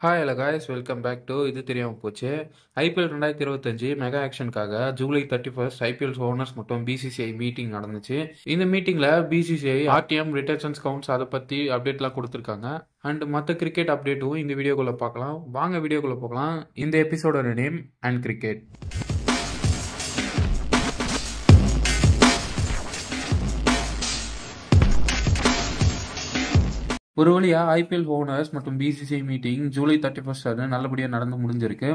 Hi hello guys welcome back to இது தெரியாமல் போச்சு. ஐபிஎல் 2025 மெகா ஆக்ஷனுக்காக ஜூலை 31 ஐபிஎல் ஓனர்ஸ் மற்றும் பிசிசிஐ மீட்டிங் நடந்துச்சு. இந்த மீட்டிங்கில் பிசிசிஐ ஆர்டிஎம் ரிட்டன்ஷன்ஸ் கவுண்ட்ஸ் அதை பற்றி அப்டேட்லாம் கொடுத்துருக்காங்க. அண்ட் மற்ற கிரிக்கெட் அப்டேட்டும் இந்த வீடியோக்குள்ளே பார்க்கலாம். வாங்க வீடியோக்குள்ளே போகலாம். இந்த எபிசோடோட நேம் அண்ட் கிரிக்கெட். ஒரு வழியா ஐபிஎல் ஓனர்ஸ் மற்றும் பிசிசிஐ மீட்டிங் ஜூலை 31 நல்லபடியாக நடந்து முடிஞ்சிருக்கு.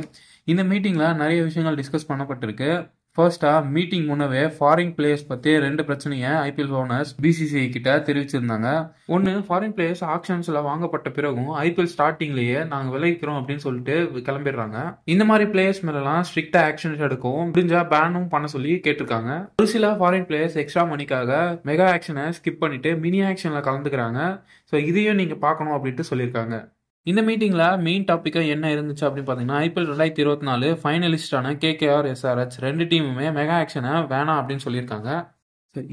இந்த மீட்டிங்கில் நிறைய விஷயங்கள் டிஸ்கஸ் பண்ணப்பட்டிருக்கு. ஃபர்ஸ்டா மீட்டிங் முன்னவே ஃபாரின் பிளேயர்ஸ் பற்றி 2 பிரச்சனையை ஐபிஎல் ஓனர்ஸ் பிசிசிஐ கிட்ட தெரிவிச்சிருந்தாங்க. ஒன்று, ஃபாரின் பிளேயர்ஸ் ஆக்ஷன்ஸில் வாங்கப்பட்ட பிறகும் ஐபிஎல் ஸ்டார்டிங்லேயே நாங்கள் விளைவிக்கிறோம் அப்படின்னு சொல்லிட்டு கிளம்பிடுறாங்க. இந்த மாதிரி பிளேயர்ஸ் மேலாம் ஸ்ட்ரிக்டா ஆக்ஷன்ஸ் எடுக்கவும் முடிஞ்சா பேனும் பண்ண சொல்லி கேட்டிருக்காங்க. ஒரு சில ஃபாரின் பிளேயர்ஸ் எக்ஸ்ட்ரா மணிக்காக மெகா ஆக்ஷனை ஸ்கிப் பண்ணிட்டு மினி ஆக்ஷனில் கலந்துக்கிறாங்க. ஸோ இதையும் நீங்கள் பார்க்கணும் அப்படின்ட்டு சொல்லியிருக்காங்க. இந்த மீட்டிங்ல மெயின் டாபிக்கா என்ன இருந்துச்சு அப்படின்னு பாத்தீங்கன்னா, ஐபிஎல் 2024 ஃபைனலிஸ்டான கேகேஆர் எஸ்ஆர்எச் 2 டீமுமே மெகா ஆக்ஷனை வேணாம் அப்படின்னு சொல்லியிருக்காங்க.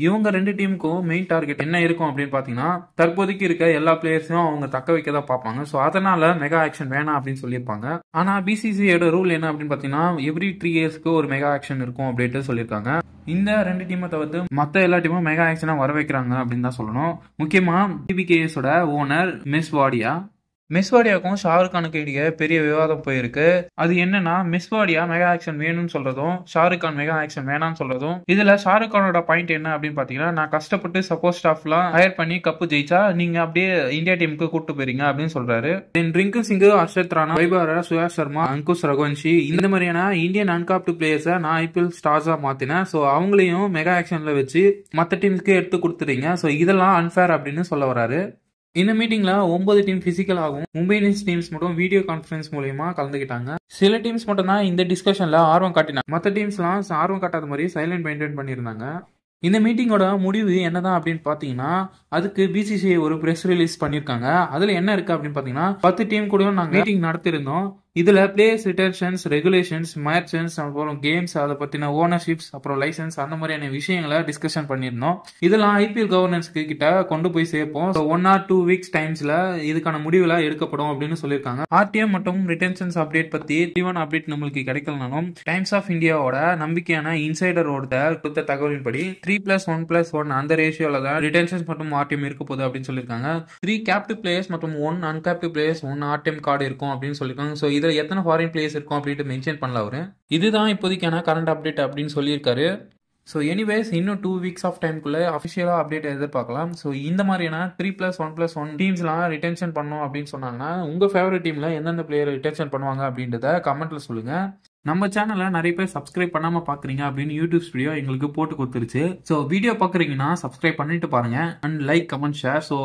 இவங்க 2 டீமுக்கும் மெயின் டார்கெட் என்ன இருக்கும் அப்படின்னு பாத்தீங்கன்னா, தற்போதைக்கு இருக்க எல்லா பிளேயர்ஸும் அவங்க தக்க வைக்க தான் பார்ப்பாங்க. ஸோ அதனால மெகா ஆக்ஷன் வேணாம் அப்படின்னு சொல்லியிருப்பாங்க. ஆனா பிசிசிஐயோட ரூல் என்ன அப்படின்னு பாத்தீங்கன்னா, எவ்ரி 3 இயர்ஸ்க்கு ஒரு மெகா ஆக்ஷன் இருக்கும் அப்படின்ட்டு சொல்லியிருக்காங்க. இந்த 2 டீமை தவிர்த்து மற்ற எல்லா டீமும் மெகா ஆக்ஷனா வர வைக்கிறாங்க அப்படின்னு தான் சொல்லணும். முக்கியமா பிபிகேஎஸோட ஓனர் மெஸ்வாடியாவுக்கும் ஷாருக் கானுக்கு இடையே பெரிய விவாதம் போயிருக்கு. அது என்னன்னா, மெஸ்வாடியா மெகா ஆக்ஷன் வேணும்னு சொல்றதும் ஷாருக் கான் மெகா ஆக்ஷன் வேணாம்னு சொல்றதும். இதுல ஷாருக் கானோட பாயிண்ட் என்ன அப்படின்னு பாத்தீங்கன்னா, நான் கஷ்டப்பட்டு சப்போர்ட் ஸ்டாஃப்லாம் ஹையர் பண்ணி கப்பு ஜெயிச்சா நீங்க அப்படியே இந்தியா டீமுக்கு கூட்டு போறீங்க அப்படின்னு சொல்றாரு. ரிங்கு சிங், ஹர்ஷத் ராணா, வைபவ், சுயாஷ் சர்மா, அங்குஷ் ரகுவன்ஷி இந்த மாதிரியான இந்தியன் அன்காப்டு பிளேயர்ஸை நான் ஐபிஎல் ஸ்டார்ஸா மாத்தினேன். ஸோ அவங்களையும் மெகா ஆக்ஷன்ல வச்சு மற்ற டீமுக்கு எடுத்து கொடுத்துறீங்க. ஸோ இதெல்லாம் அன்ஃபேர் அப்படின்னு சொல்ல வராரு. இந்த மீட்டிங்ல 9 டீம் பிசிக்கல் ஆகும். மும்பை இந்தியன்ஸ் டீம்ஸ் மட்டும் வீடியோ கான்பரன்ஸ் மூலமா கலந்துக்கிட்டாங்க. சில டீம்ஸ் மட்டும் தான் இந்த டிஸ்கஷன்ல ஆர்வம் காட்டினாங்க. மற்ற டீம்ஸ்லாம் ஆர்வம் காட்டாத மாதிரி சைலண்ட் மெயின்டைன் பண்ணியிருந்தாங்க. இந்த மீட்டிங்கோட முடிவு என்னதான் அப்படின்னு பாத்தீங்கன்னா, அதுக்கு பிசிசிஐ ஒரு பிரஸ் ரிலீஸ் பண்ணிருக்காங்க. அதுல என்ன இருக்கு அப்படின்னு பாத்தீங்கன்னா, 10 டீம் கூட நாங்க மீட்டிங் நடத்திருந்தோம். இதுல பிளேயர்ஸ் ரிட்டன்ஷன்ஸ், ரெகுலேஷன்ஸ், மர்ச்சன்ஸ், அப்புறம் கேம்ஸ், அதை பத்தின ஓனர்ஷிப்ஸ், அப்புறம் லைசன்ஸ் அந்த மாதிரியான விஷயங்களை டிஸ்கஷன் பண்ணிருந்தோம். இதெல்லாம் ஐபிஎல் கவர்னன்ஸ் கிட்ட கொண்டு போய் சேர்ப்போம். 1 or 2 weeks டைம்ஸ்ல இதுக்கான முடிவுல எடுக்கப்படும் அப்படின்னு சொல்லியிருக்காங்க. ஆர்டிஎம் மற்றும் ரிட்டன்ஷன்ஸ் அப்டேட் பத்தி தீவான அப்டேட் நம்மளுக்கு கிடைக்கலனாலும், டைம்ஸ் ஆஃப் இந்தியாவோட நம்பிக்கையான இன்சைடர் கொடுத்த தகவலின்படி 3+1+1 அந்த ரேஷியோல தான் ரிட்டன்ஷன்ஸ் மற்றும் ஆர்டிஎம் இருக்க போகுது அப்படின்னு சொல்லியிருக்காங்க. 3 கேப்டிவ் பிளேயர்ஸ் மற்றும் 1 அன்கேப்டிவ் பிளேயர்ஸ் 1 ஆர்டிஎம் கார்டு இருக்கும் அப்படின்னு சொல்லியிருக்காங்க. ஸோ இதுல எத்தனை ஃபாரின் பிளேயர்ஸ் இருக்கும் அப்படின்ட்டு மென்ஷன் பண்ணல அவரு. இதுதான் இப்போதைக்கான கரண்ட் அப்டேட் அப்படின்னு சொல்லியிருக்காரு. ஸோ எனிவேஸ் இன்னும் 2 weeks ஆஃப் டைம்குள்ள அஃபிஷியலாக அப்டேட் எதிர்பார்க்கலாம். ஸோ இந்த மாதிரியான 3+1+1 டீம்ஸ்லாம் ரிட்டன்ஷன் பண்ணணும் அப்படின்னு சொன்னாங்கன்னா, உங்கள் ஃபேவரட் டீமில் எந்தெந்த பிளேயர் ரிட்டன்ஷன் பண்ணுவாங்க அப்படின்றத கமெண்ட்ல சொல்லுங்க. நம்ம சேனலை நிறைய பேர் சப்ஸ்கிரைப் பண்ணாம பாக்குறீங்க அப்படின்னு யூடியூப் வீடியோ எங்களுக்கு போட்டு கொடுத்துருச்சு. ஸோ வீடியோ பாக்குறீங்கன்னா சப்ஸ்கிரைப் பண்ணிட்டு பாருங்க and like, comment, share. So